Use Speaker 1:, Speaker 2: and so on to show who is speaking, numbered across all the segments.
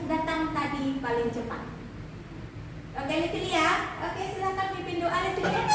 Speaker 1: datang tadi paling cepat. Oke, Livilia. Oke, silakan pimpin doa, Livilia.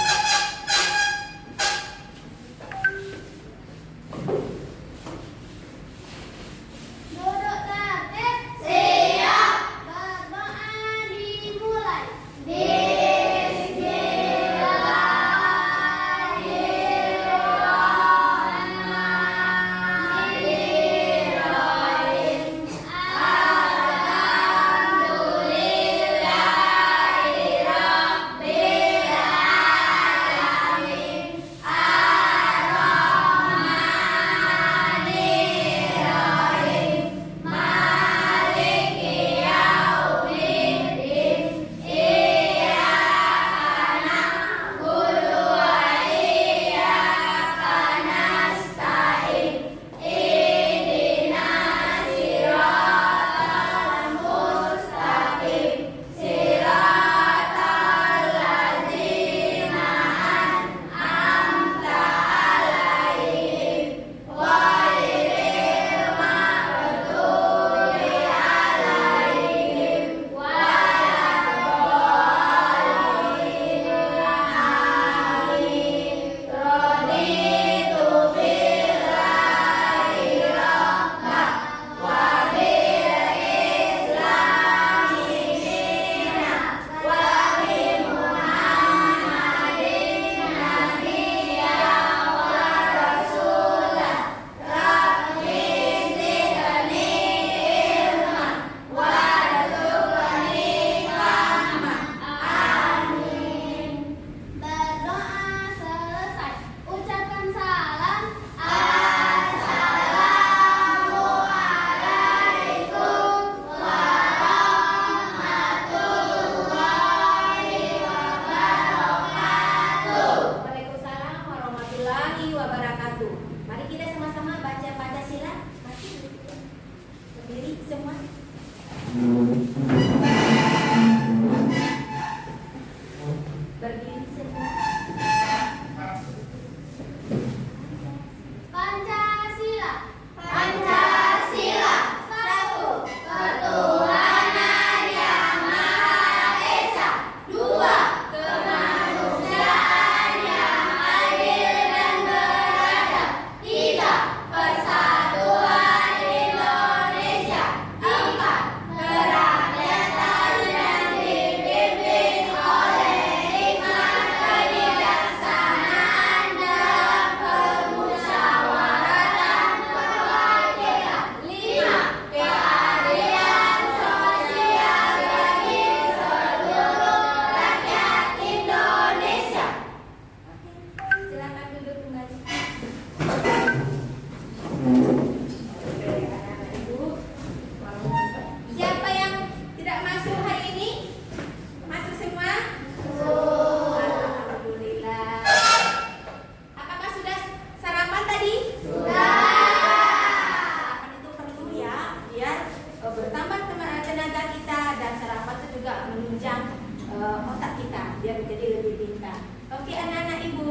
Speaker 1: Otak kita biar menjadi lebih pintar. Oke, anak-anak ibu,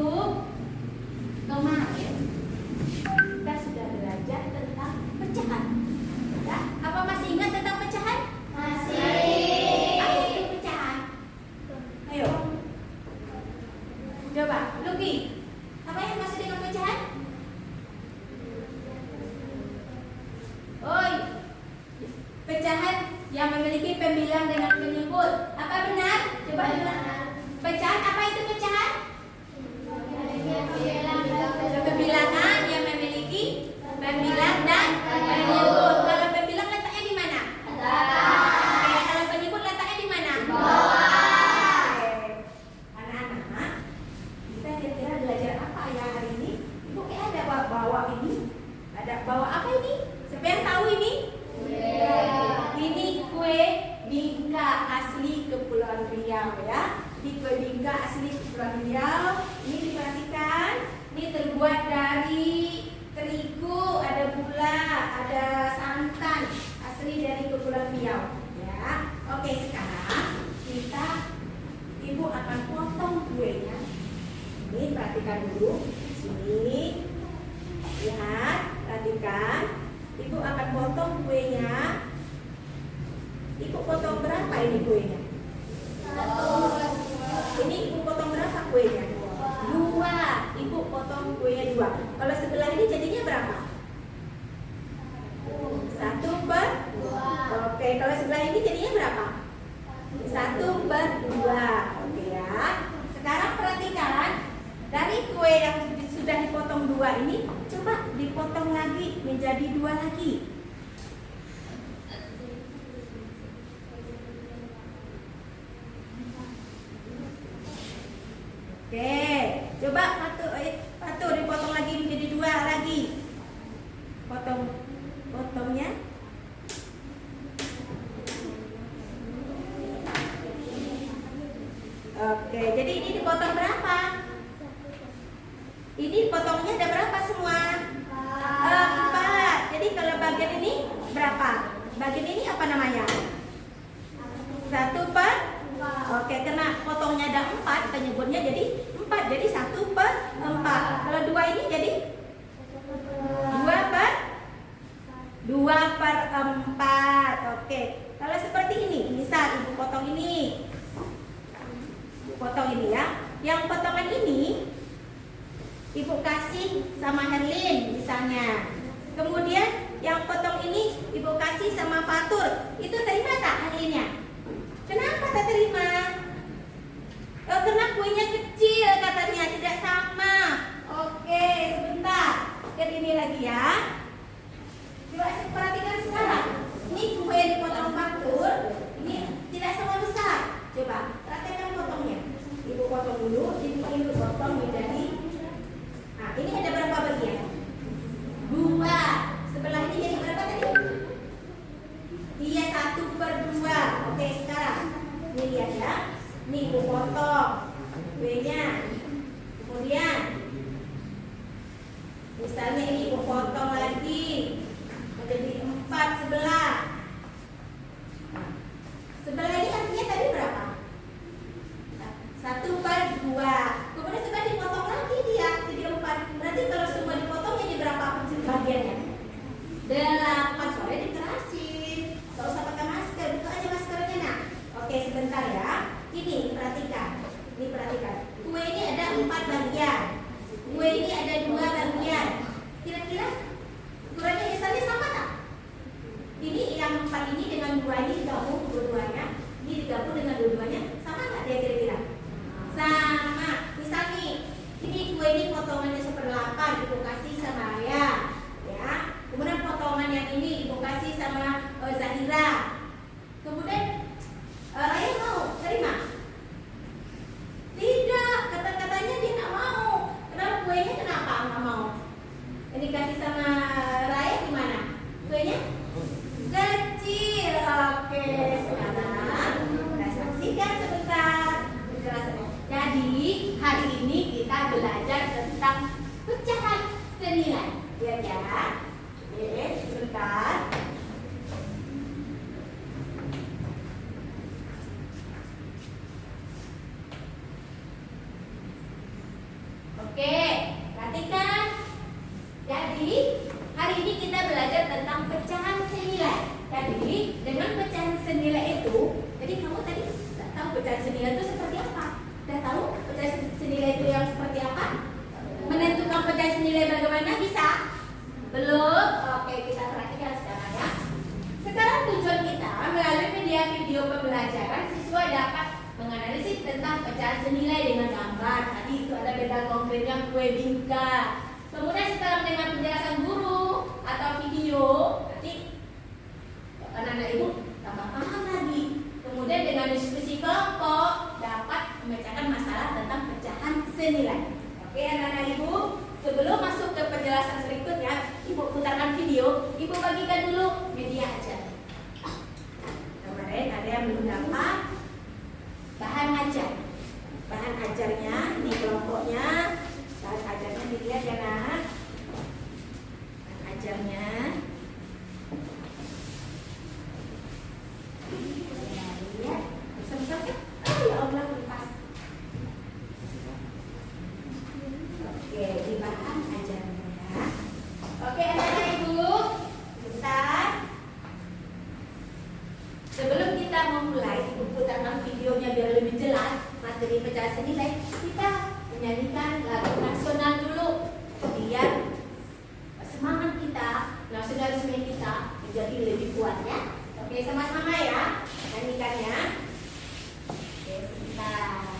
Speaker 1: kemarin kita sudah belajar tentang pecahan. Ya, apa masih ingat tentang pecahan? Masih. Apa itu pecahan? Ayo, coba, Luki. Apa yang maksud dengan pecahan? Oh, pecahan yang memiliki pembilang dengan penyebut. Apa benar? Coba dengar. Pecahan, apa itu pecahan? Pembilangan yang memiliki pembilang dan penyebut. Kalau pembilang letaknya di mana? Oke, kalau penyebut letaknya di mana? Oke. Anak-anak, kita kira-kira belajar apa ya hari ini? Ibu kayak ada bawa ini. Ada bawa apa ini? Siapa yang tahu ini? Ini kue bingka asli Kepulauan Riau ya. Ini kue bingka asli Kepulauan Riau. Ini diperhatikan, ini terbuat dari terigu, ada gula, ada santan, asli dari Kepulauan Riau ya. Oke, sekarang ibu akan potong kuenya. Ini perhatikan dulu. Sini. Lihat, perhatikan. Ibu akan potong kuenya. ini kuenya? Ini ibu potong berapa kuenya? 2. Ibu potong kuenya 2. Kalau sebelah ini jadinya berapa? 1/2. Oke, kalau sebelah ini jadinya berapa? 1/2. Oke ya. Sekarang perhatikan, dari kue yang sudah dipotong 2 ini, coba dipotong lagi menjadi 2 lagi. Oke, coba satu dipotong lagi menjadi 2 lagi. Potongnya. Oke, jadi ini dipotong berapa? Ini potongnya ada berapa semua? 4. Jadi kalau bagian ini berapa? Bagian ini apa namanya? 1/4. Oke, karena potongnya ada 4, penyebutnya jadi 4. Jadi 1/4. Kalau 2 ini jadi 2/4. Oke. Kalau seperti ini, misal ibu potong ini. Potong ini ya. Yang potongan ini ibu kasih sama Herlin misalnya. Kemudian yang potong ini ibu kasih sama Fatur. Itu terima tak Herlinnya? Kenapa tak terima? Oh, karena kuenya kecil katanya, tidak sama. Oke, sebentar. Lihat ini lagi ya. Coba perhatikan sekarang. Ini kue yang dipotong Fatur, ini tidak sama besar. Coba perhatikan potongnya. Ibu potong dulu, ibu potong menjadi. Nah, ini ada berapa bagian? 2. Sebelah ini jadi berapa tadi? Iya, 1/2. Oke, sekarang ini lihat ya. Ini ibu potong kuenya. Kemudian misalnya ini ibu potong lagi menjadi 4 sebelah. Sebelah ini artinya tadi berapa? 1/2. Kemudian sebelah dipotong lagi dia jadi 4. Berarti kalau semua dipotong jadi berapa bagiannya? 8. Soalnya dikerasin. Gak usah pakai masker, buka aja maskernya nak. Oke, sebentar ya. Ini perhatikan. Kue ini ada 4 bagian. Kue ini ada 2 bagian. Kira-kira ukurannya misalnya sama tak? Ini yang 4 ini dengan 2 ini digabung dua-duanya. Ini digabung dengan dua-duanya. Sama nggak dia kira-kira? Sama. Misal nih, ini kue ini potongannya 1/8 ibu kasih sama Raya, ya. Kemudian potongan yang ini ibu kasih sama Zahira. Kemudian Raya mau terima? Tidak, katanya dia nggak mau. Kenapa kuenya kenapa nggak mau? Ini kasih sama Raya gimana? Kuenya kecil. Oke, sekarang kita saksikan sebentar penjelasannya. Jadi hari ini kita belajar tentang pecahan senilai. Lihat ya. Oke, sebentar. Oke, perhatikan. Jadi hari ini kita belajar tentang pecahan senilai. Jadi dengan pecahan senilai itu, jadi kamu tadi tidak tahu pecahan senilai itu seperti apa? Sudah tahu pecahan senilai itu yang seperti apa? Menentukan pecahan senilai bagaimana bisa? Belum? Oke, kita perhatikan sekarang ya. Sekarang tujuan kita melalui media video pembelajaran siswa dapat menganalisis tentang pecahan senilai dengan gambar. Tadi itu ada benda konkretnya kue bingka. Kemudian setelah mendengar penjelasan guru atau video, nanti anak-anak ibu tambah paham lagi. Kemudian dengan diskusi kelompok dapat memecahkan masalah tentang pecahan senilai. Oke anak-anak ibu, sebelum masuk ke penjelasan berikutnya, ibu putarkan video, ibu bagikan dulu media ajar. Kemarin ada yang belum dapat bahan ajar. Bahan ajarnya, ini kelompoknya. Bahan ajarnya dilihat ya nak. Bahan ajarnya. Lihat, besar-besar kan? Oh ya Allah, lepas. Oke, di bahan ajarnya ya. Oke anak-anak ibu, bentar. materi pecahan senilai, kita menyanyikan lagu nasional dulu biar semangat kita, nasionalisme kita menjadi lebih kuat ya. Oke, sama-sama ya nyanyikannya. Oke, sebentar.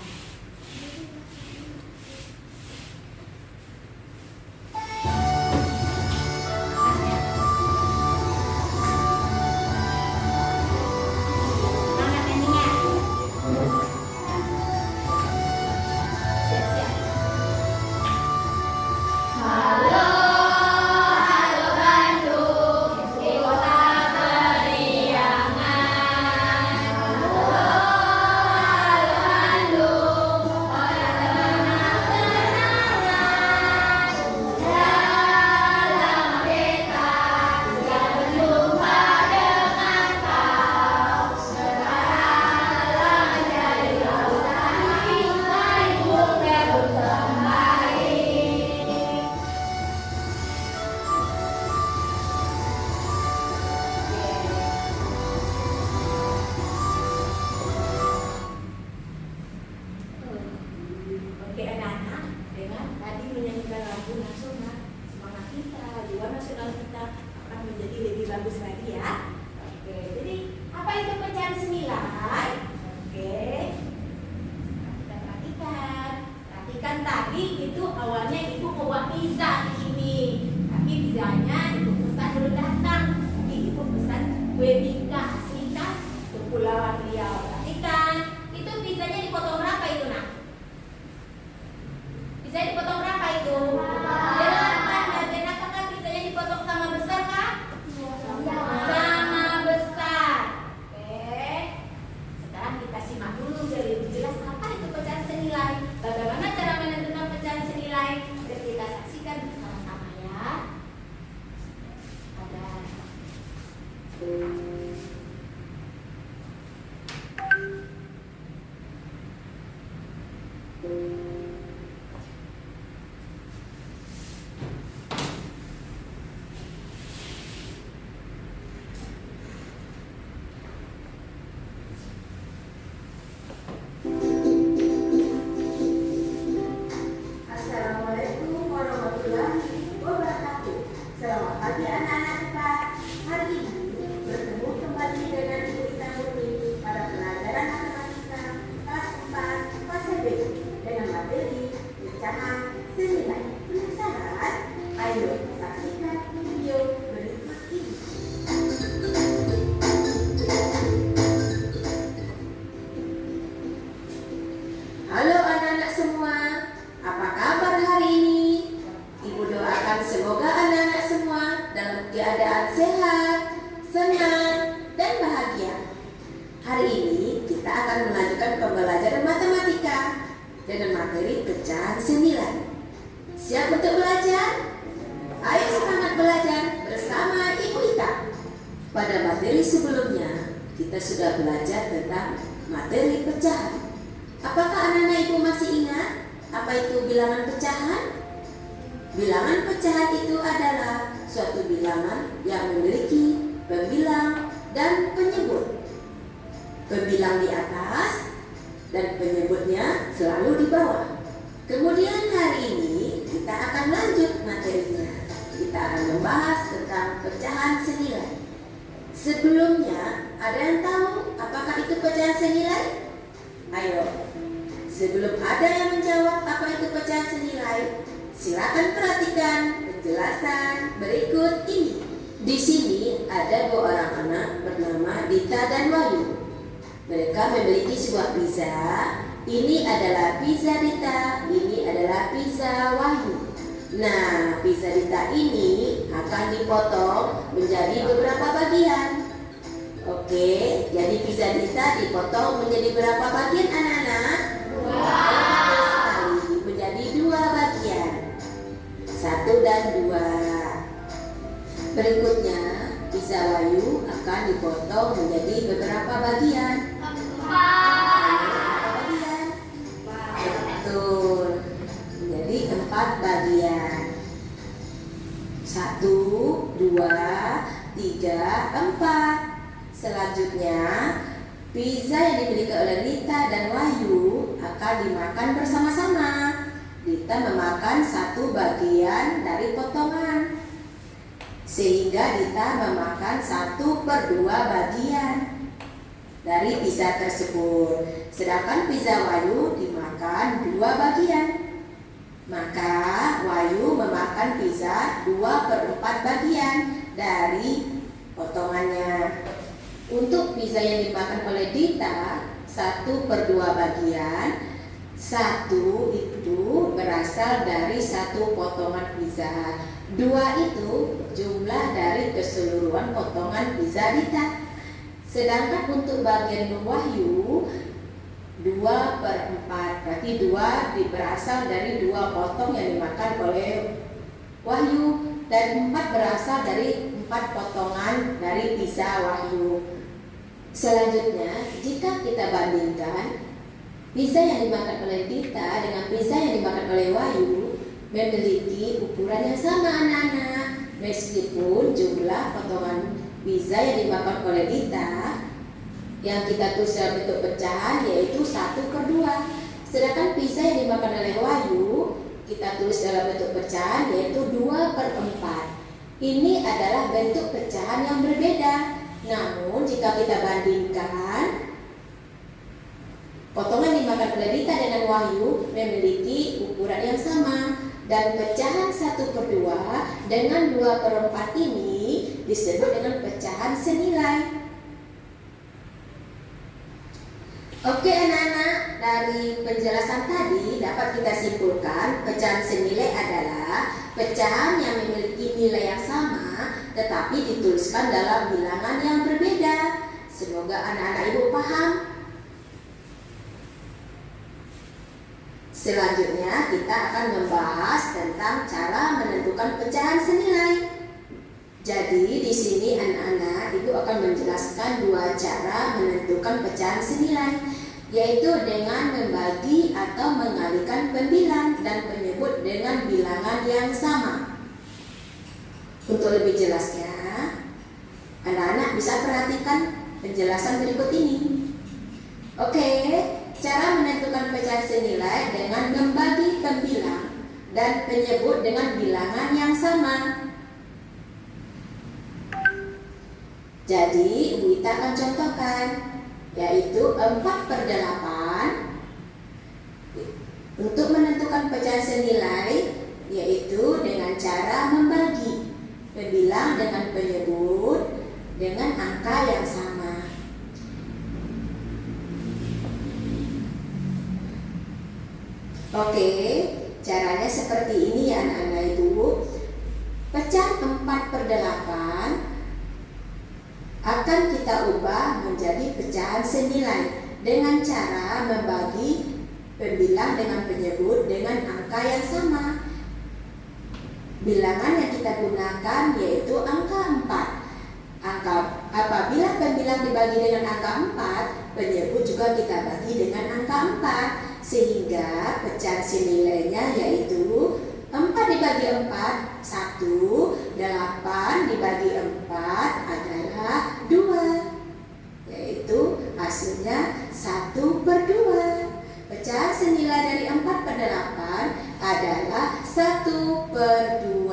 Speaker 2: Pizza yang dimiliki oleh Dita dan Wahyu akan dimakan bersama-sama. Dita memakan satu bagian dari potongan, sehingga Dita memakan 1/2 bagian dari pizza tersebut. Sedangkan pizza Wahyu dimakan 2 bagian. Maka Wahyu memakan pizza 2/4 bagian dari potongannya. Untuk pizza yang dimakan oleh Dita 1/2 bagian, 1 itu berasal dari 1 potongan pizza, 2 itu jumlah dari keseluruhan potongan pizza Dita. Sedangkan untuk bagian Wahyu 2/4, berarti 2 berasal dari 2 potong yang dimakan oleh Wahyu, dan 4 berasal dari 4 potongan dari pizza Wahyu. Selanjutnya, jika kita bandingkan pizza yang dimakan oleh Dita dengan pizza yang dimakan oleh Wahyu, memiliki ukuran yang sama anak-anak. Meskipun jumlah potongan pizza yang dimakan oleh Dita yang kita tulis dalam bentuk pecahan yaitu 1/2, sedangkan pizza yang dimakan oleh Wahyu kita tulis dalam bentuk pecahan yaitu 2/4. Ini adalah bentuk pecahan yang berbeda. Namun jika kita bandingkan, potongan dimakan oleh Dita dengan Wahyu memiliki ukuran yang sama, dan pecahan 1/2 dengan 2/4 ini disebut dengan pecahan senilai. Oke anak-anak, dari penjelasan tadi dapat kita simpulkan pecahan senilai adalah pecahan yang memiliki nilai yang sama tetapi dituliskan dalam bilangan yang berbeda. Semoga anak-anak ibu paham. Selanjutnya kita akan membahas tentang cara menentukan pecahan senilai. Jadi di sini anak-anak ibu akan menjelaskan 2 cara menentukan pecahan senilai, yaitu dengan membagi atau mengalihkan pembilang dan penyebut dengan bilangan yang sama. Untuk lebih jelasnya, anak-anak bisa perhatikan penjelasan berikut ini. Oke, cara menentukan pecahan senilai dengan membagi pembilang dan penyebut dengan bilangan yang sama. Jadi, Ibu Ita akan contohkan, yaitu 4/8. Untuk menentukan pecahan senilai, yaitu dengan cara membagi pembilang dengan penyebut dengan angka yang sama. Oke, caranya seperti ini ya anak-anak ibu. Pecahan 4/8 akan kita ubah menjadi pecahan senilai dengan cara membagi pembilang dengan penyebut dengan angka yang sama. Bilangan yang kita gunakan yaitu angka 4. Apabila pembilang dibagi dengan angka 4, penyebut juga kita bagi dengan angka 4, sehingga pecahan senilainya yaitu 4 dibagi 4, 1, 8 dibagi 4 adalah 2, yaitu hasilnya 1/2. Pecahan senilai dari 4/8 adalah 1/2.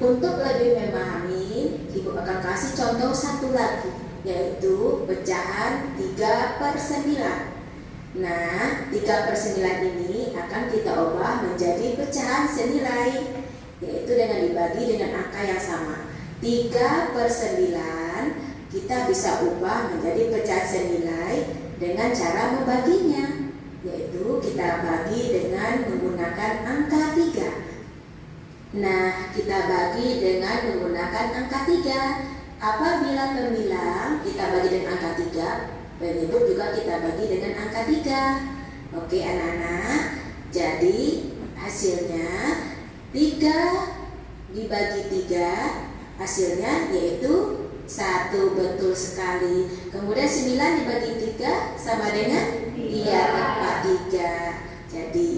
Speaker 2: Untuk lebih memahami, Ibu akan kasih contoh satu lagi, yaitu pecahan 3/9. Nah, 3/9 ini akan kita ubah menjadi pecahan senilai, yaitu dengan dibagi dengan angka yang sama. 3/9 kita bisa ubah menjadi pecahan senilai dengan cara membaginya, yaitu kita bagi dengan menggunakan angka 3. Nah, kita bagi dengan menggunakan angka 3. Apabila pembilang kita bagi dengan angka 3, penyebut juga kita bagi dengan angka 3. Oke anak-anak, jadi hasilnya 3 dibagi 3, hasilnya yaitu 1, betul sekali. Kemudian 9 dibagi 3 sama dengan 3/3. Jadi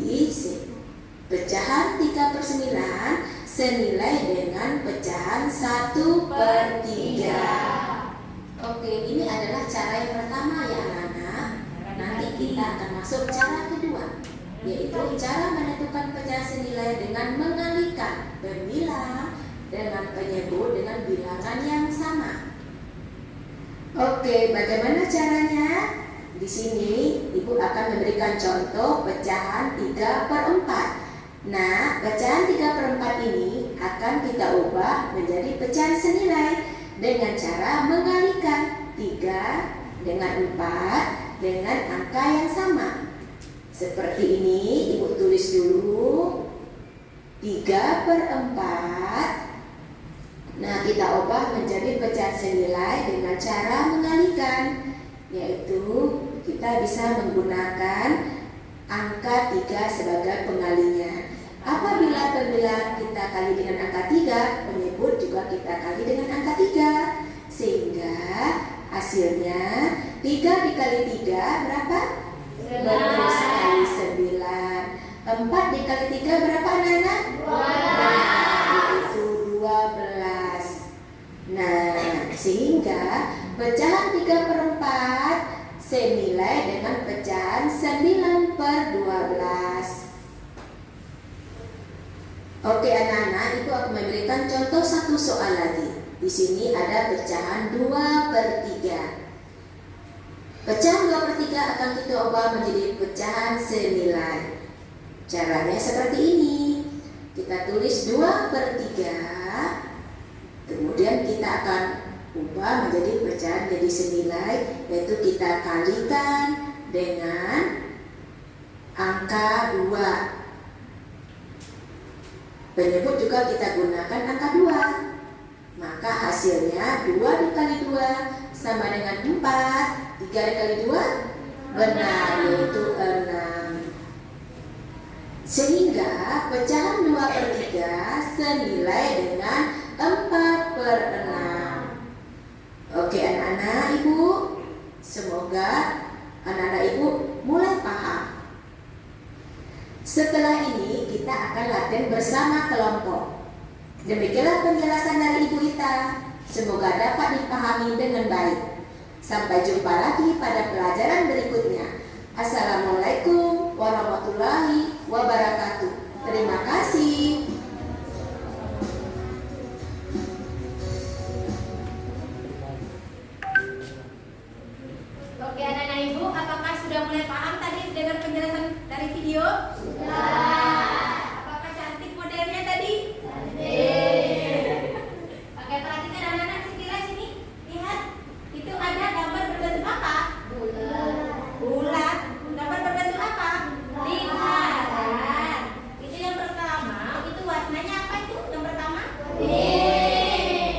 Speaker 2: pecahan 3/9 senilai dengan pecahan 1/3. Oke, ini adalah cara yang pertama ya anak-anak. Nanti kita akan masuk cara kedua, yaitu cara menentukan pecahan senilai dengan mengalihkan pembilang dengan penyebut dengan bilangan yang sama. Oke, bagaimana caranya? Di sini Ibu akan memberikan contoh pecahan 3/4. Nah, pecahan 3/4 ini akan kita ubah menjadi pecahan senilai dengan cara mengalihkan 3 dengan 4 dengan angka yang sama. Seperti ini, Ibu tulis dulu 3/4. Nah, kita ubah menjadi pecahan senilai dengan cara mengalihkan, yaitu kita bisa menggunakan angka 3 sebagai pengalinya. Apabila pembilang kita kali dengan angka 3, penyebut juga kita kali dengan angka 3. Sehingga hasilnya 3 dikali 3 berapa? 11 kali 9. 4 dikali 3 berapa anak-anak? 12. Yaitu 12. Nah, sehingga pecahan 3/4 senilai dengan pecahan 9/12. Oke anak-anak, Ibu akan memberikan contoh satu soal lagi. Di sini ada pecahan 2/3. Pecahan 2/3 akan kita ubah menjadi pecahan senilai. Caranya seperti ini. Kita tulis 2/3. Kemudian kita akan ubah menjadi pecahan jadi senilai, yaitu kita kalikan dengan angka 2. Penyebut juga kita gunakan angka 2. Maka hasilnya 2 dikali 2 sama dengan 4. 3 dikali 2 benar, yaitu 6. Sehingga pecahan 2/3 senilai dengan 4/6. Oke anak-anak Ibu, semoga anak-anak Ibu mulai paham. Setelah ini kita akan latihan bersama kelompok. Demikianlah penjelasan dari Ibu Ita. Semoga dapat dipahami dengan baik. Sampai jumpa lagi pada pelajaran berikutnya. Assalamualaikum warahmatullahi wabarakatuh. Terima kasih.
Speaker 1: Oke anak-anak Ibu, apakah sudah mulai paham tadi dengan penjelasan dari video? Apakah cantik modelnya tadi? Oke, perhatikan anak-anak sekilas ini. Lihat, itu ada gambar berbentuk apa? Bulat. Gambar berbentuk apa? Lingkaran. Itu yang pertama. Itu warnanya apa itu? Yang pertama?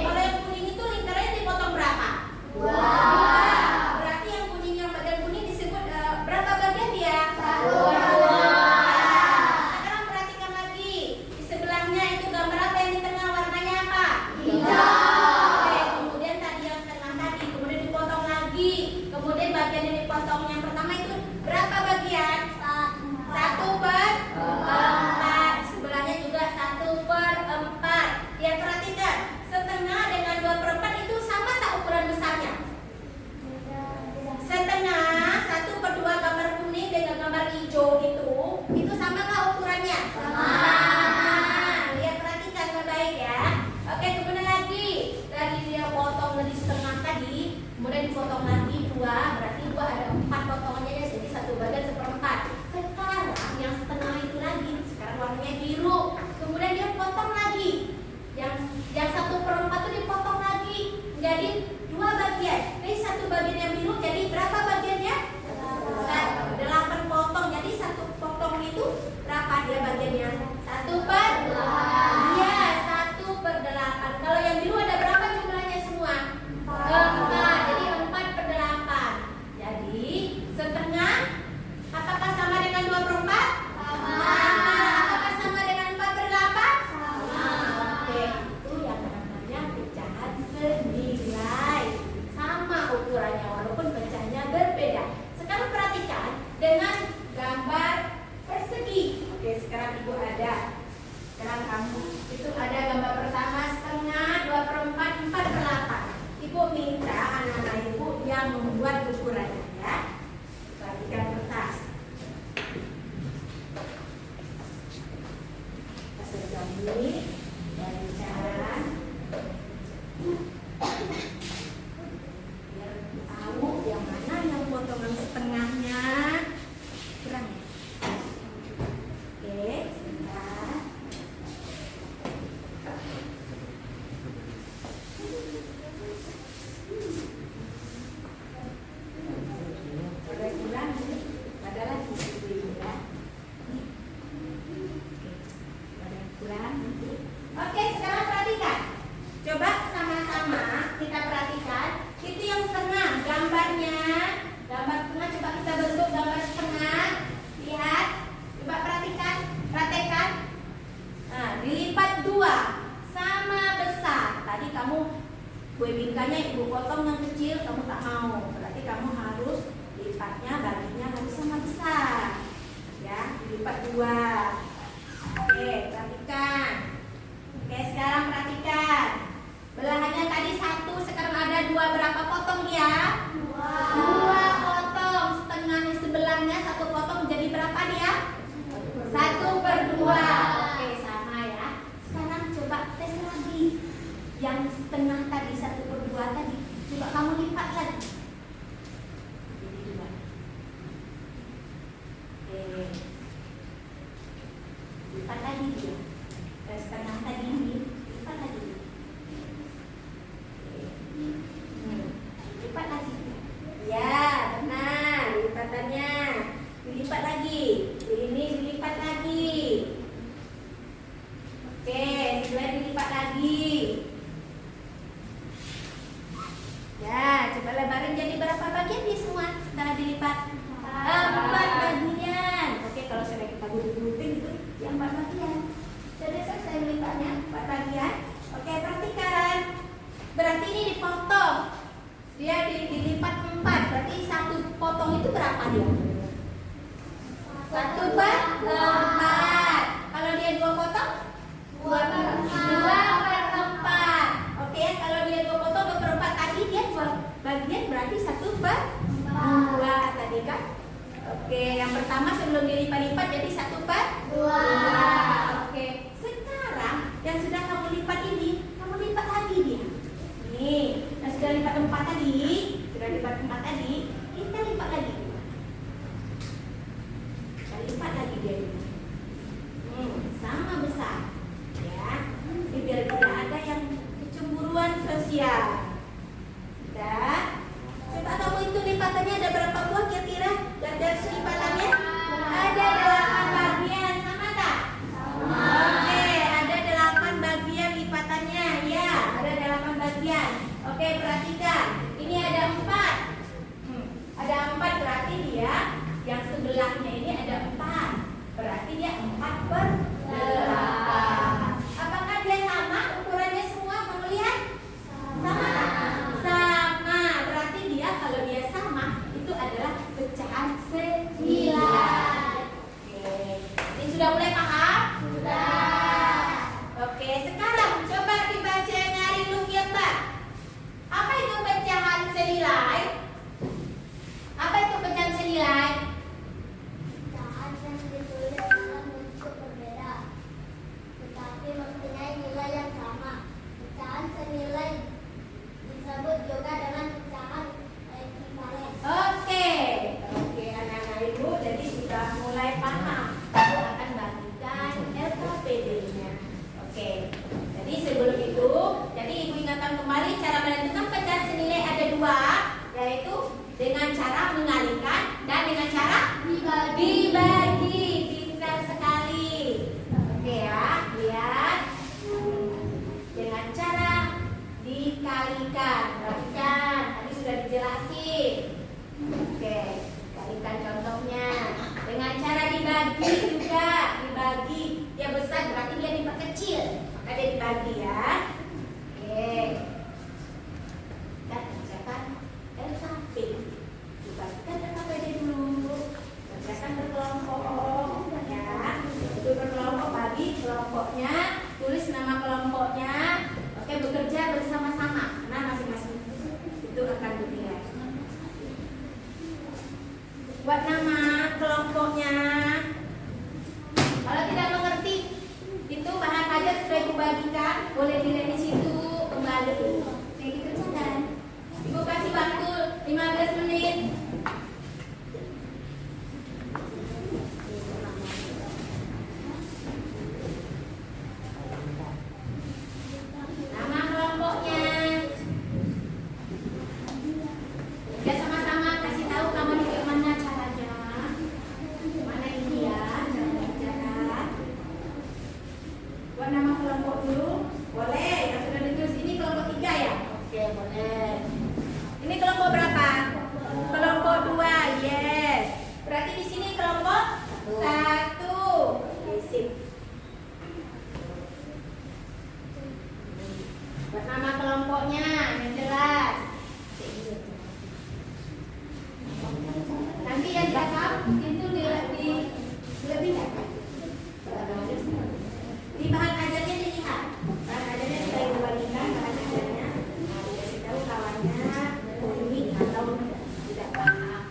Speaker 1: Kalau yang kuning itu lingkarannya dipotong berapa? 2. Berarti yang kuning, yang bagian kuning disebut berapa bagian dia? 1. Sekarang perhatikan lagi. Di sebelahnya itu gambar apa yang di tengah, warnanya apa? Hijau. Oke, kemudian tadi yang tengah tadi, kemudian dipotong lagi. Kemudian bagian yang dipotong yang pertama itu berapa bagian? 1/4. Sebelahnya juga 1/4. Ya, perhatikan. Setengah dengan 2/4 itu sama tak ukuran besarnya? Setengah 1/2 gambar kuning dengan gambar hijau itu sama nggak ukurannya? Sama. Lihat, perhatikan dengan baik ya. Oke, kemudian lagi dari dia potong di setengah tadi, kemudian dipotong lagi 2, berarti 2 ada 4 potongannya jadi 1 bagian 1/4. Sekarang yang setengah itu lagi, sekarang warnanya biru, kemudian dia potong lagi. Yang 1/4 itu dipotong lagi menjadi 2 bagian. Jadi 1 bagian yang biru jadi berapa bagiannya? 8 potong. Jadi 1 potong itu berapa dia bagiannya? 1/8. Iya, 1/8. Kalau yang biru ada berapa jumlahnya semua? 4. Jadi 4/8. Jadi setengah apakah sama dengan 2/4? Sama. Apakah sama dengan 4/8? Sama. Oke, itu yang namanya pecahan senilai. Sama ukurannya walaupun pecahnya berbeda. Sekarang perhatikan dengan gambar persegi. Oke, sekarang Ibu ada Ini dari cara biar tahu yang mana yang potongan setengahnya kurang ya. Oke, sebentar. Ada kurang, ada lagi ya. Ada kurang. Oke, sekarang perhatikan. Coba sama-sama kita perhatikan. Itu yang setengah gambarnya. Gambar setengah coba kita bentuk gambar setengah. Lihat. Coba perhatikan, praktekkan. Nah, dilipat 2 sama besar. Tadi kamu kue bingkanya ibu potong yang kecil, kamu tak mau. Berarti kamu harus lipatnya, baginya harus sama besar. Ya, dilipat 2. Oke, perhatikan. Oke, sekarang perhatikan. Belahannya tadi 1, sekarang ada 2. Berapa potong dia? 2 potong. Setengahnya sebelahnya 1 potong jadi berapa dia? 1/2. Oke, sama ya. Sekarang coba tes lagi. Yang setengah tadi 1/2 tadi. Coba kamu lipat lagi. Jadi 2. Oke. Lipat lagi dia. Dan setengah tadi ini lipat lagi. Lipat lagi. Ya, benar. Lipatannya. Dilipat lagi. Ini dilipat lagi. Oke, sebelah dilipat lagi. Ya, coba lebarin jadi berapa bagian dia semua setelah dilipat? 4 bagian. Oke, kalau sudah kita gunting itu yang 4 bagian. Sudah selesai lipatnya 4 bagian. Oke, perhatikan. Berarti ini dipotong. Dia dilipat 4. Berarti 1 potong itu berapa dia? 1/4. Kalau dia 2 potong? 2/4. Oke, kalau dia 2 potong 2/4 tadi dia 2 bagian berarti 1/2 tadi kan? Oke, yang pertama sebelum dilipat-lipat jadi 1/2. Oke, sekarang yang sudah kamu lipat ini, kamu lipat lagi dia. Nih, yang sudah lipat 4 tadi, kita lipat lagi. Kita lipat lagi dia. Sama besar. Ya, ini biar tidak ada yang kecemburuan sosial. Dan coba kamu itu lipatannya ada berapa buah kira-kira? Garis lipatannya ada 8 bagian, sama tak? Oke, ada 8 bagian lipatannya. Ya, ada 8 bagian. Oke, perhatikan. Ini ada 4. Ada 4 berarti dia yang sebelahnya ini ada 4. Berarti dia 4/8. Apakah dia sama ukurannya semua? Kamu lihat? Sama tak? Sama. Berarti dia kalau dia sama itu adalah pecahan 9. Oke. Ini sudah mulai paham? Sudah. Oke, sekarang coba dibaca nyari Lukiata. Apa itu pecahan senilai? Apa itu pecahan senilai?
Speaker 3: Pecahan yang ditulis dalam bentuk berbeda, tetapi mempunyai nilai yang sama. Pecahan senilai disebut juga dengan pecahan ekuivalen.
Speaker 1: Oke, anak-anak ibu jadi sudah mulai paham. Aku akan bagikan LKPD-nya. Oke, jadi sebelum itu, jadi ibu ingatkan kembali cara menentukan pecahan senilai ada 2, yaitu dengan cara mengalihkan dan dengan cara dibagi. Pintar sekali. Oke ya, lihat. Dengan cara dikalikan. Perhatikan, tadi sudah dijelasin. Oke, kalikan contohnya. Dengan cara dibagi juga, dibagi. Dia besar berarti dia lipat kecil, maka dia dibagi ya. Oke. Dan kerjakan LKP. Dibagikan LKPD dulu. Kerjakan berkelompok ya. Itu berkelompok, bagi kelompoknya, tulis nama kelompoknya. Oke, bekerja bersama-sama. Nah, masing-masing itu akan dilihat. Buat nama kelompoknya. Kalau tidak mengerti itu bahan ajar boleh dilihat di situ kembali. Kayak gitu kan. Ibu kasih waktu 15 menit. Nama kelompoknya. Ya sama-sama kasih tahu kamu bagaimana caranya. Mana ini ya cara. Buat nama kelompok dulu. Boleh, yang sudah ditulis ini kelompok 3 ya? Oke, boleh. Ini kelompok berapa? Kelompok 2, yes. Berarti di sini kelompok 1. Sip. Buat nama kelompoknya yang jelas. Nanti yang cakap itu dilebihkan. Di bahan ajarnya dilihat. Bahan ajarnya kita kembalikan bahan ajarnya. Nah, dikasih tahu kawannya unik atau tidak paham.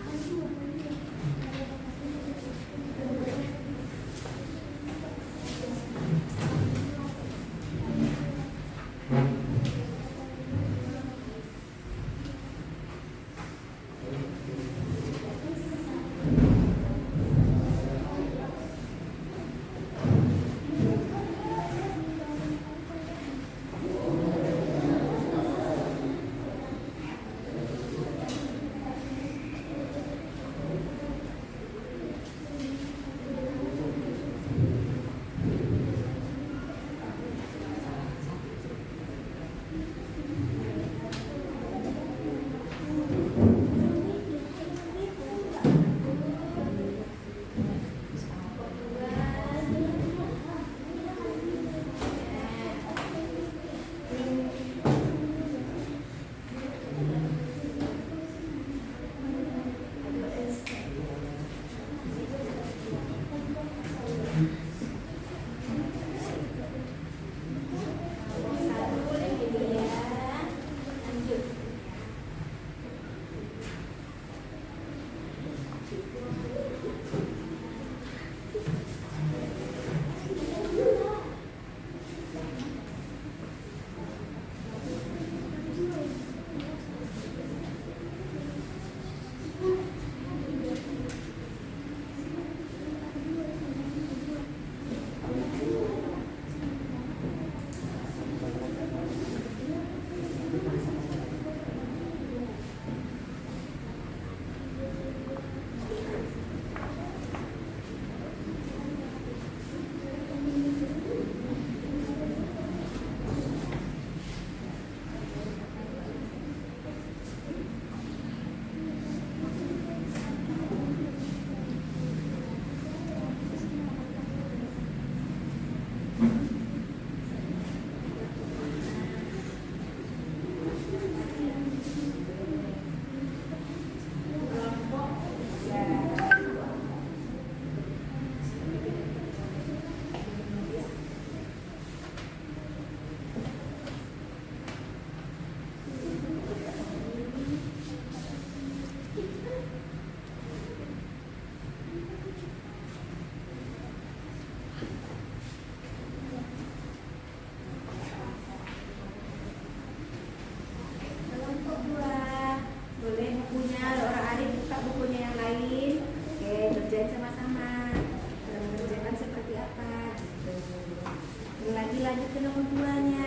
Speaker 1: lanjut ke nomor 2-nya.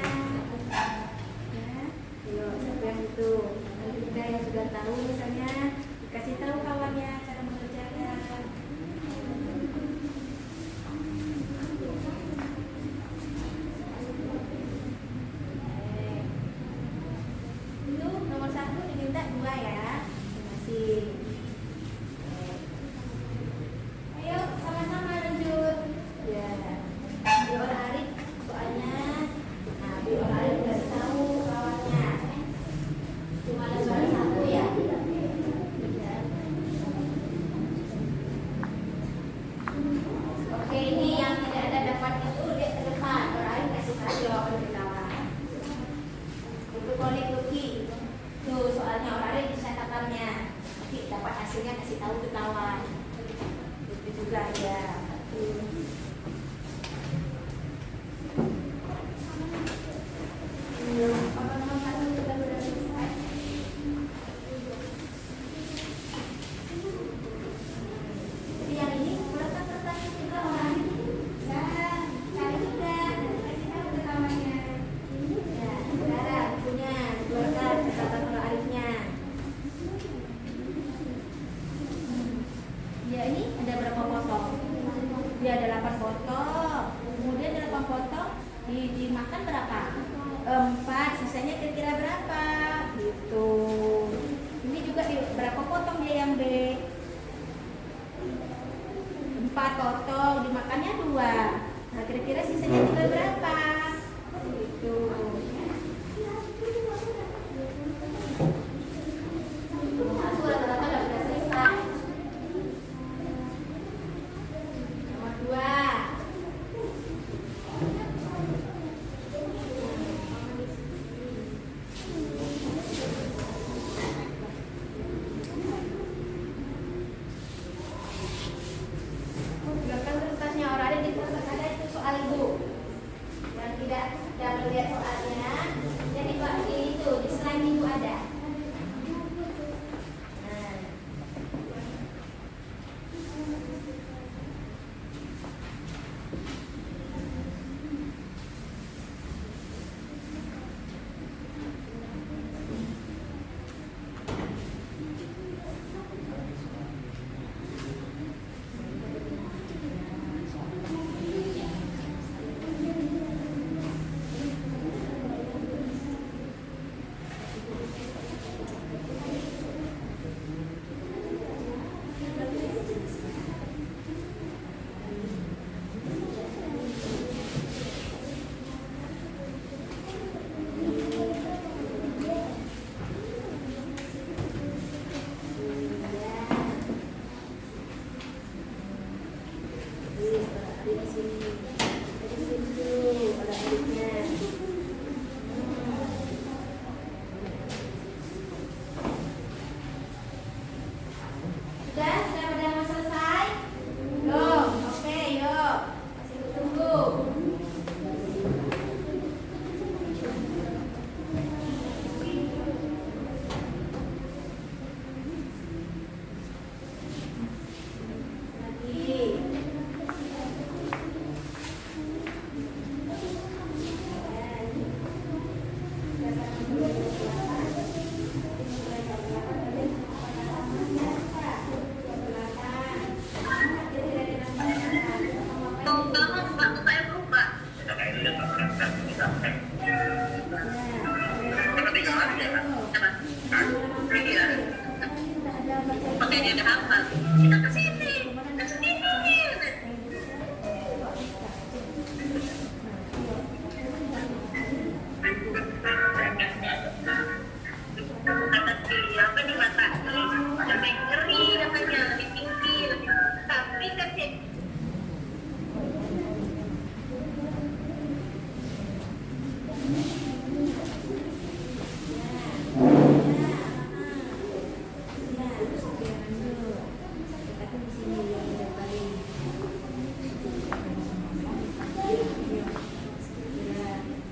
Speaker 1: Ya, ayo siapa yang itu? Nanti kita yang sudah tahu misalnya dikasih tahu kawannya cara mengerjakan. Itu nomor 1 diminta 2 ya. Terima kasih. Ayo sama-sama lanjut. Ya. Biar Arif soalnya, nah biar Arif kasih tahu kawannya. Cuma ada suara 1 ya. dimakan berapa? 4, sisanya kira-kira berapa? Gitu. Ini juga berapa potong dia yang B? 4 potong, dimakannya 2. Nah, kira-kira sisanya tinggal berapa? Gitu. Aku rata-rata udah selesai. Nomor 2. Silakan kertasnya, orang ada di kertas ada itu soal ibu. Yang tidak melihat soalnya, jadi Pak itu di slide ibu ada. Nah. Sudah pada mau selesai? Belum? Oke, yuk. Masih tunggu. Lagi.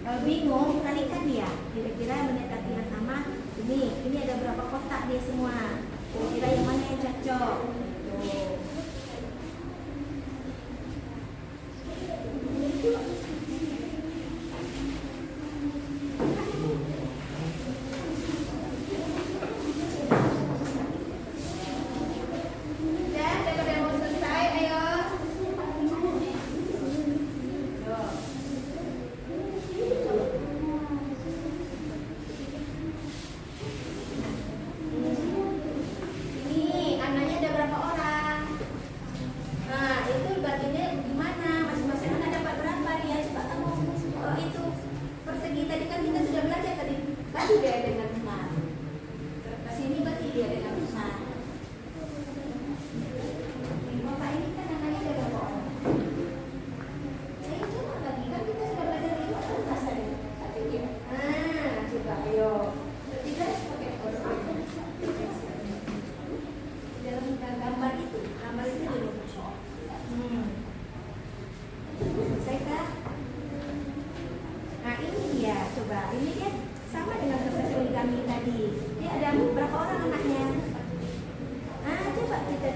Speaker 1: Kalau bingung, kalikan dia. Kira-kira mendekati yang sama. Ini ada berapa kotak dia semua. Kira-kira yang mana yang cocok. Tuh.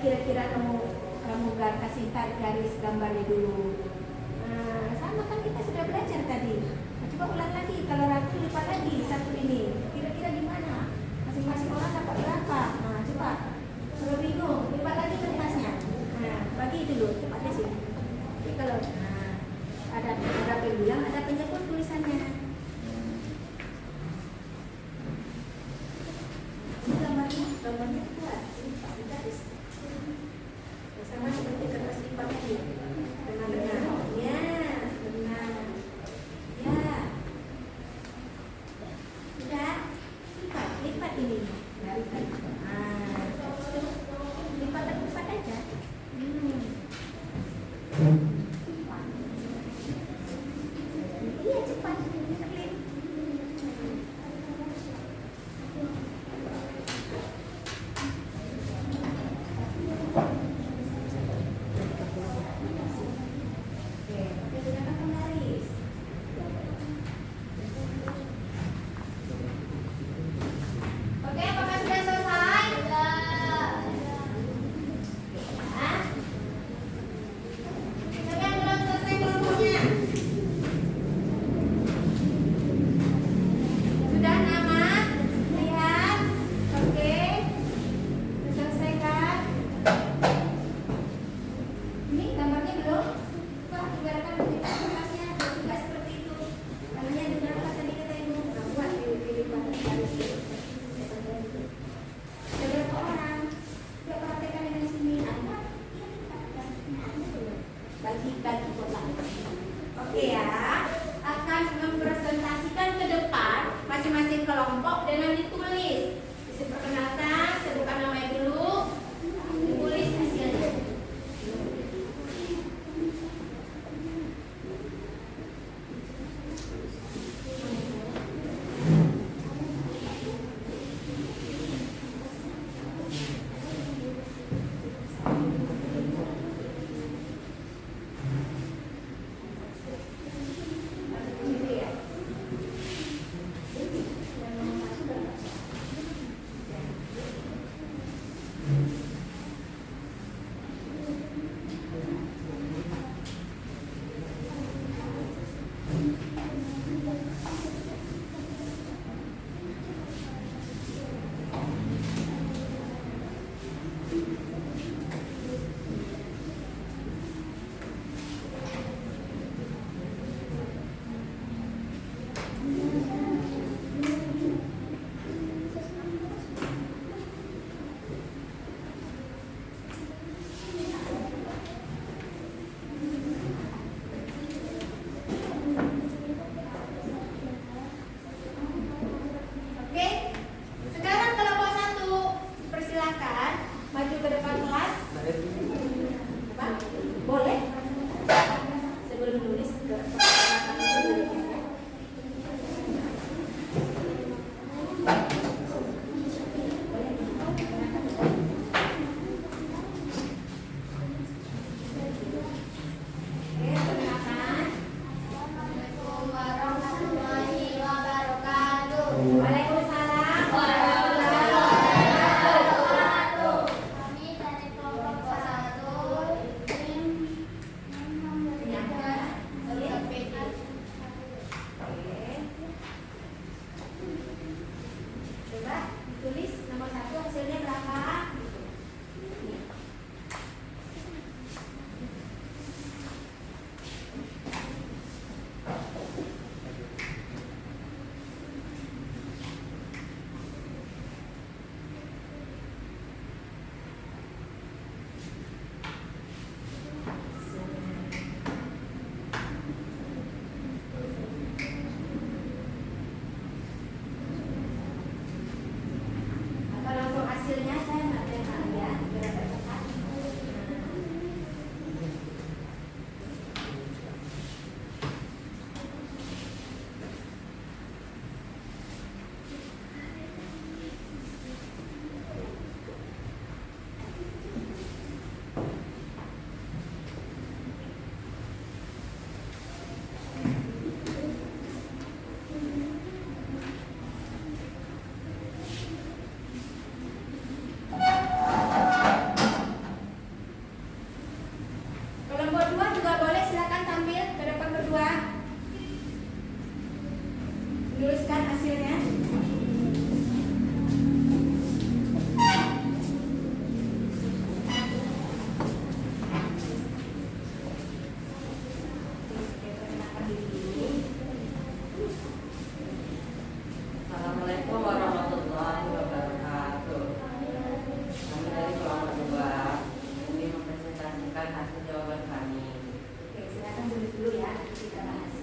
Speaker 1: Kira-kira kamu kasih garis gambarnya dulu. Nah, sama kan kita sudah belajar tadi. Nah, coba ulang lagi, kalau ragu lipat lagi satu ini. Kira-kira gimana? Masing-masing orang dapat berapa? Nah, coba. Kalau bingung, lipat lagi kertasnya. Nah, bagi dulu, cepatnya sih. Jadi kalau ada pembilang, ada penyebut. perkenalkan, sebutkan namanya dulu, tulis hasilnya. Oke, sekarang kelompok 1, persilakan maju ke depan kelas. Apa? Boleh? Sebelum menulis ke Oke, perkenalkan.
Speaker 3: Assalamualaikum warahmatullahi wabarakatuh.
Speaker 1: Waalaikumsalam.
Speaker 3: Kami dari kelompok 1 tim menyampaikan ortopedi.
Speaker 1: Oke. Coba ditulis nomor 1 hasilnya berapa? Nih. Atau langsung hasilnya saya nggak dengar ya, biar cepat. Kelompok 2 juga boleh, silakan tampil ke depan berdua. Tuliskan hasilnya.
Speaker 4: Assalamualaikum warahmatullahi wabarakatuh. Kami dari kelompok 2 ingin mempresentasikan hasil jawaban kami.
Speaker 1: Oke, silakan tulis dulu ya, kita bahas.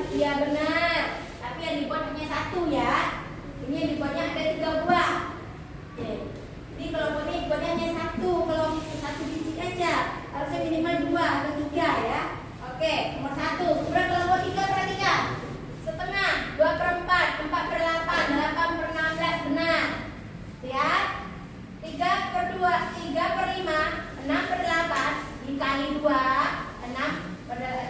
Speaker 1: Iya benar. Tapi yang dibuat hanya satu ya. Ini yang dibuatnya ada 3 buah. Oke. Jadi kelompok ini dibuatnya hanya satu. Kalau satu biji aja harusnya minimal 2 atau 3 ya. Oke, nomor 1. Kemudian kelompok 3 perhatikan. Setengah, 2/4, 4/8, 8/16 benar. Lihat. 3/2, 3/5, 6/8 dikali 2, 6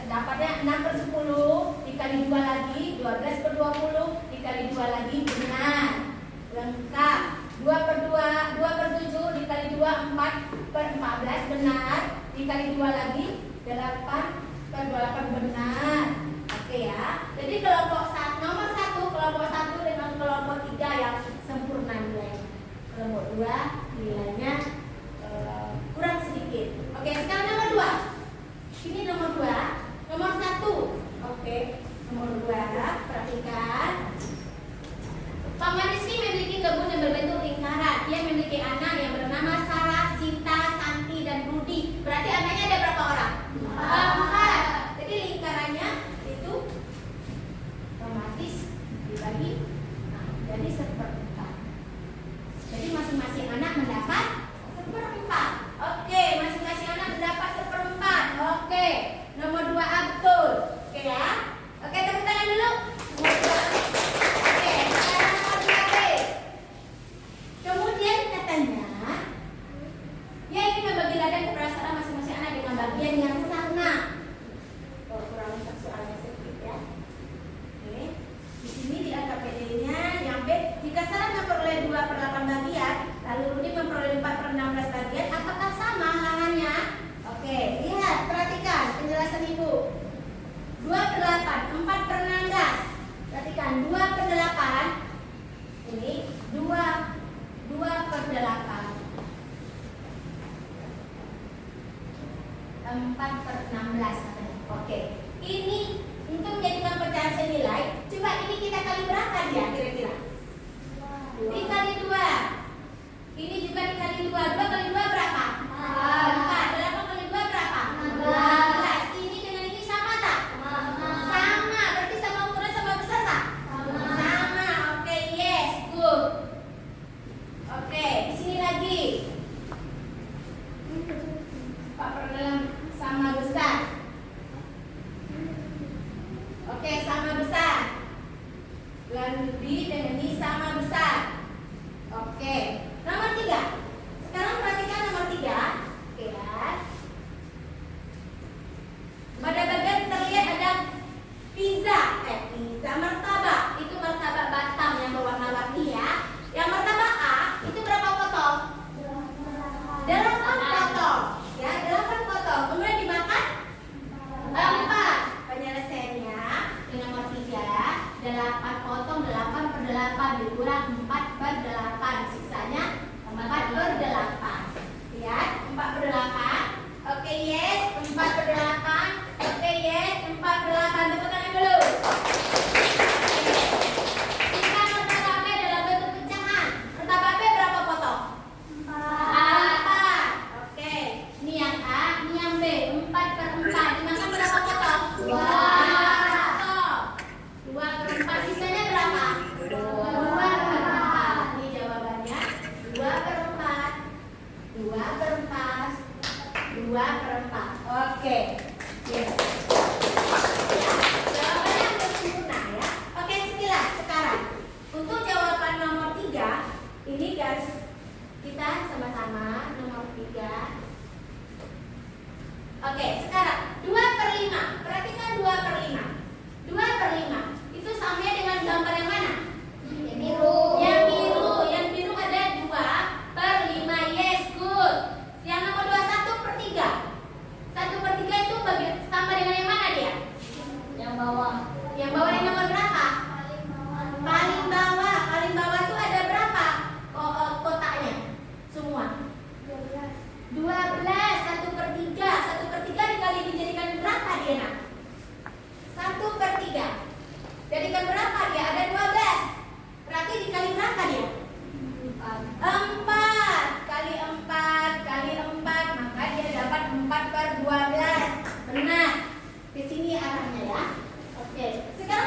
Speaker 1: dapatnya 6/10 dikali 2 lagi, 12/20 dikali 2 lagi benar. Lengkap. 2/2, 2/7 dikali 2, 4/14 benar. Dikali 2 lagi 8/28 benar. Oke ya. Jadi nomor 1 kelompok 1 dengan kelompok 3 yang sempurna nilainya. Kelompok 2 nilainya kurang sedikit. Oke, sekarang nomor 2. Ini nomor 2, nomor 1. Oke, nomor 2 perhatikan. Paman Rizky memiliki kebun yang berbentuk lingkaran. Dia memiliki anak yang bernama Sarah, Sinta, Santi, dan Rudi. Berarti anaknya ada berapa orang? 4. Jadi lingkarannya itu otomatis dibagi jadi 1/4. Jadi masing-masing anak mendapat 1/4. Oke, masing-masing anak mendapat 1/4. Oke, nomor 2 Abdul. Oke ya. Oke, tepuk tangan dulu. Oke, sekarang nomor 2B. Kemudian katanya dia ingin membagi ladang keberhasilan masing-masing anak dengan bagian yang sama. Oh, kurang soalnya sedikit ya. Oke. Di sini di AKPD-nya yang B, jika Sarah memperoleh 2/8 bagian, lalu Rudi memperoleh 4/16 bagian, apakah sama halangannya? Oke, lihat, perhatikan penjelasan Ibu. 2/8, 4/16. Perhatikan, 2/8 ini 2/8. 4/16 katanya. Oke. Ini untuk menjadikan pecahan senilai, coba ini kita kali berapa dia kira-kira? Dikali 2. Ini juga dikali 2. 2 kali 2 berapa? 4. 8 kali 2 berapa? 16. Ini dengan ini sama tak? Sama. Berarti sama ukuran sama besar tak? Sama. Oke, yes, good. Oke, di sini lagi. 4/6 sama besar. Oke, sama besar. Lalu B dengan ini sama besar. Oke, nomor 3. Sekarang perhatikan nomor 3. Oke ya. Pada bagian terlihat ada pizza martabak. Itu martabak Batam yang berwarna-warni ya. Yang martabak A itu berapa potong? 8 potong. Ya, 8 potong. Kemudian dimakan 4. Penyelesaiannya dengan nomor 3, 8 potong 8/8 dikurang 4/8. Sisanya 4/8. Lihat, 4/8. Oke, yes, 4/8. Oke, yes, 4/8. Tepuk tangan dulu. Jika martabak B dalam bentuk pecahan, martabak B berapa potong? 4. Oke, ini yang A, ini yang B. 4/4. Dimakan berapa potong? 2 potong. 2/4. Sisanya berapa? 2/4. Ini jawabannya 2/4. 2/4. 2/4. Oke. Yes. Ya, jawabannya hampir sempurna ya. Oke, sekilas sekarang. Untuk jawaban nomor 3, ini guys, kita sama-sama nomor 3. Oke, sekarang 2/5. Perhatikan 2/5. 2/5 itu sama dengan gambar yang mana?
Speaker 3: Yang biru.
Speaker 1: Yang biru. Yang biru ada 2/5. Yes, good. Yang nomor 2 1/3. 1/3 itu sama dengan yang mana dia?
Speaker 3: Yang bawah.
Speaker 1: Yang bawah yang nomor berapa? Paling bawah. Paling bawah itu ada berapa kotaknya? Semua. 12. 1/3. 1/3 dikali dijadikan berapa dia nak? 1/3. Jadikan berapa dia? Ada 12. Berarti dikali berapa dia? 4. Kali 4, maka dia dapat 4/12. Benar. Di sini arahnya ya. Oke. Sekarang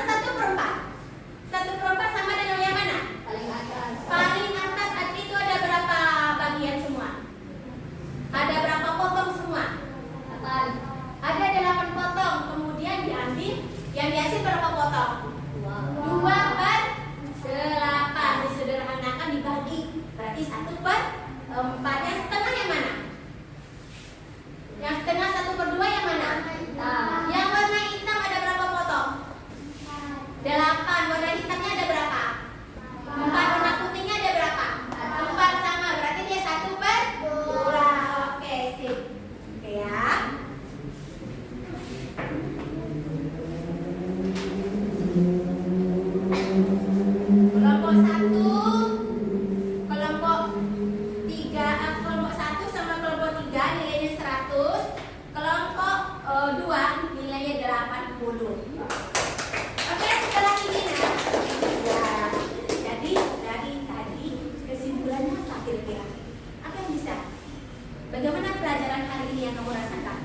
Speaker 1: potong? 2/8. Disederhanakan dibagi. Berarti 1/4. Yang setengah yang mana? Yang setengah 1/2 yang mana? Yang warna hitam ada berapa potong? 8. Warna hitamnya ada berapa? 4. Warna putihnya ada berapa? 4 sama. Berarti dia 1/2. Oke, sip. Oke ya. Kelompok 1, kelompok 3, kelompok 1 sama kelompok 3 nilainya 100. Kelompok 2 nilainya 80. Oke, setelah ini nah. Ya, jadi dari tadi kesimpulannya apa kira-kira? Apa yang bisa? Bagaimana pelajaran hari ini yang kamu rasakan?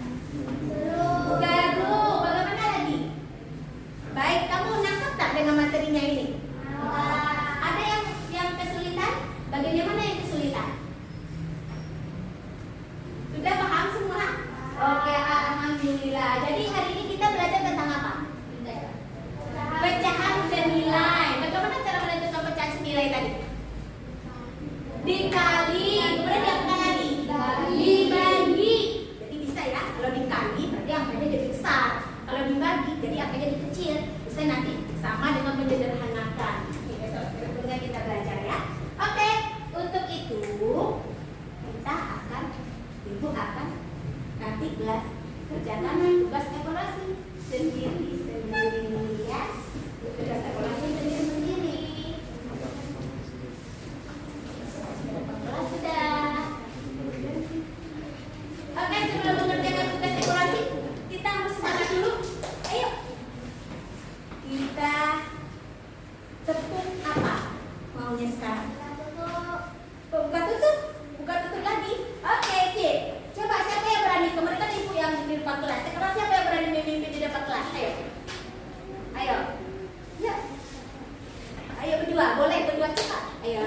Speaker 1: Seru. Bagaimana lagi? Baik, kamu nangkep tak dengan materinya ini? Ada yang kesulitan? Bagian mana yang kesulitan? Sudah paham semua? Oke, alhamdulillah. Jadi hari ini kita belajar tentang apa? Pecahan senilai. Bagaimana cara menentukan pecahan senilai tadi? Dikali, kemudian diapakan lagi? Dibagi. Jadi bisa ya, kalau dikali berarti angkanya jadi besar. Kalau dibagi, jadi angkanya jadi kecil. Bisa nanti sama dengan menyederhanakan. Ini besok berikutnya kita belajar ya. Oke, untuk itu kita akan, ibu akan nanti kerjakan tugas evaluasi sendiri ya. Tugas evaluasi sendiri. Kelas sudah. Oke, sebelum mengerjakan tugas evaluasi, kita harus semangat dulu. Ayo. Kita tepuk apa maunya sekarang? Buka tutup lagi. Oke, sip. Coba siapa yang berani? Kemarin kan ibu yang di depan kelas. Sekarang siapa yang berani memimpin di depan kelas? Ayo. Ya. Ayo berdua, boleh berdua cepat. Ayo.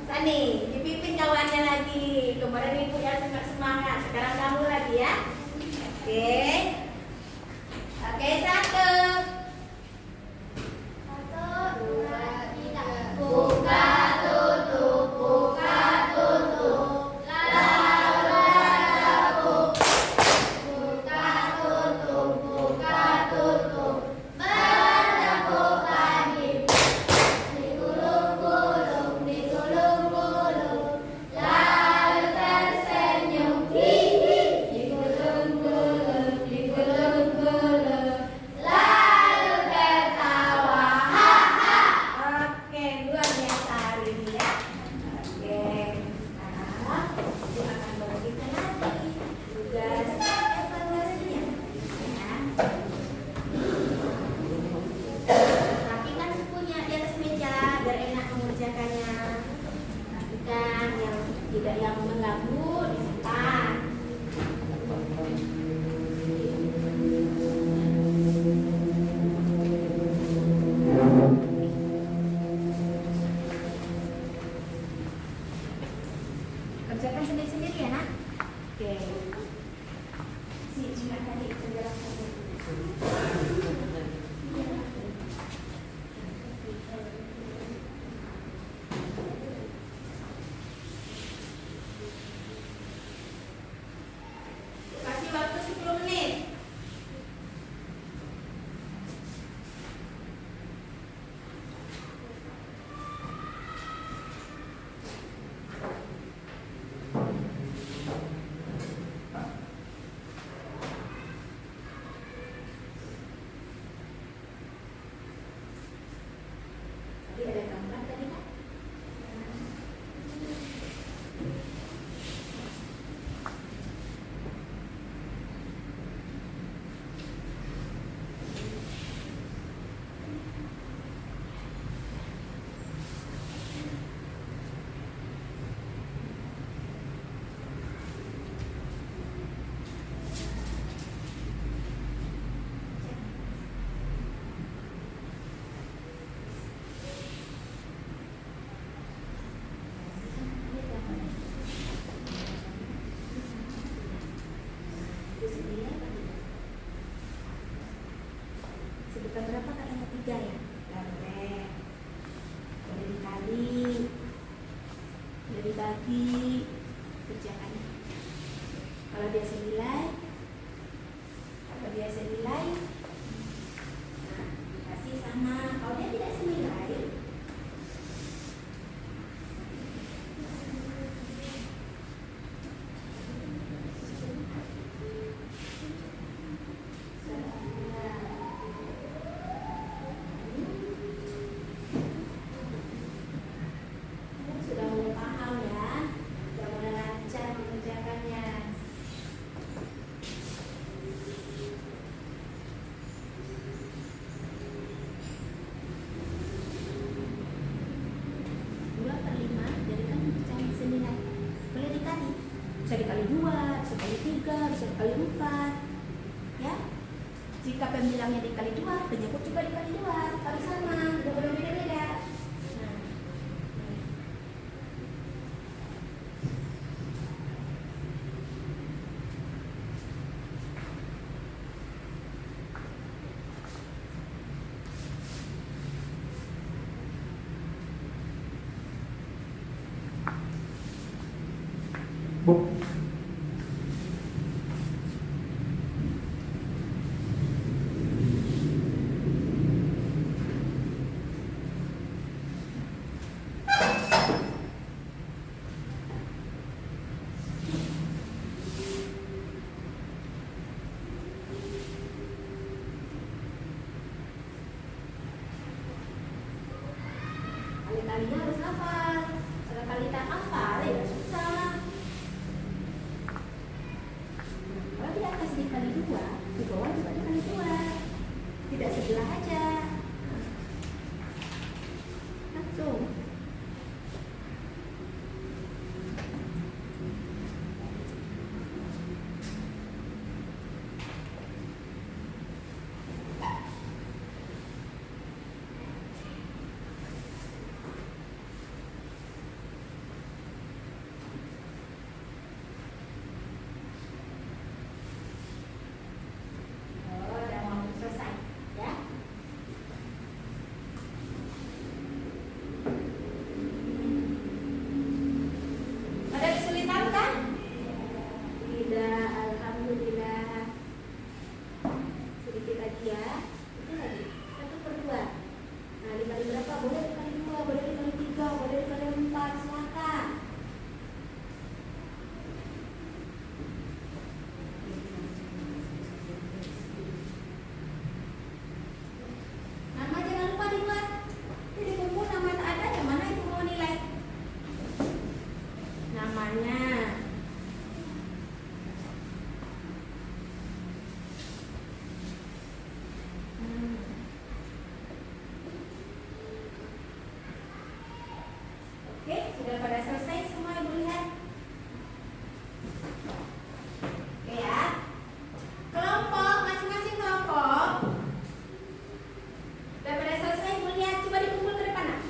Speaker 1: Tani, dipimpin kawannya lagi. Kemarin ibu yang semangat. Sekarang kamu lagi ya. Oke. Oke, 1. Buka tutup, buka tutup. Buka tutup, buka tutup. Bertepuk lagi. Digulung-gulung, digulung-gulung. Lalu tersenyum, hihi. Digulung-gulung, Bukan berapa katanya 3 ya? Keren. Boleh dikali, boleh dibagi, kerjakan. Kalau dia senilai, nah dikasih sama. Kalau dia tidak senilai, sudah mulai paham ya, sudah mulai lancar mengerjakannya. Dua per 5 jadikan pecahan senilai. Boleh dikali, bisa dikali 2, bisa dikali 3, bisa dikali 4 ya. Jika pembilangnya dikali 2, penyebut juga dikali 2, harus sama, tidak boleh beda-beda. Nah, kali-kalinya harus hafal. Kalau kali tak hafal ya susah. Kalau di atas dikali 2, di bawah juga dikali 2. Tidak sebelah aja. Langsung. Oh, udah mau selesai ya. Ada kesulitan kan? Tidak, alhamdulillah. Sedikit lagi ya. Itu lagi 1/2. Nah, dikali berapa? Boleh dikali 2, boleh dikali 3, boleh dikali 4. Silakan. Nama jangan lupa dibuat. Jadi buku nama tak ada, yang mana itu mau nilai? Namanya. Oke, sudah pada selesai semua Ibu lihat. Oke ya. Kelompok, masing-masing kelompok. Sudah pada selesai Ibu lihat, coba dikumpul ke depan. Nak.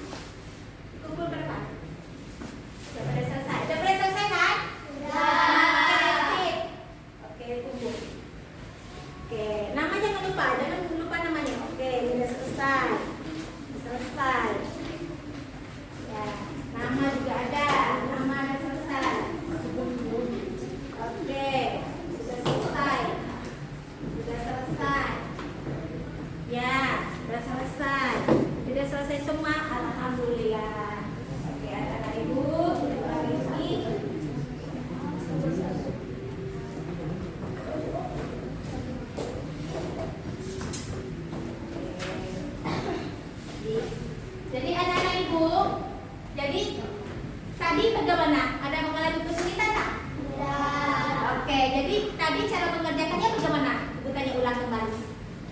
Speaker 1: Dikumpul ke depan. Sudah pada selesai. Sudah pada selesai kan? Sudah. Oke, sip. Oke, kumpul. Oke, nama jangan lupa namanya. Oke, sudah selesai. Selesai. Ya, nama juga ada. Nama ada selesai. Oke, sudah selesai. Sudah selesai. Ya, sudah selesai. Sudah selesai semua. Alhamdulillah. Oke, anak-anak Ibu, sudah lagi ini. Jadi anak-anak Ibu, jadi tadi bagaimana? Ada mengalami kesulitan tak? Oke, jadi tadi cara mengerjakannya bagaimana? Ibu tanya ulang kembali.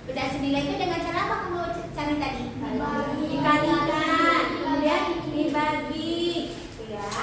Speaker 1: Beda senilai itu dengan cara apa kamu cari tadi? Dikalikan, kemudian dibagi, ya.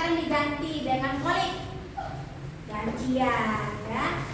Speaker 1: yang diganti dengan kolik? Gantian ya.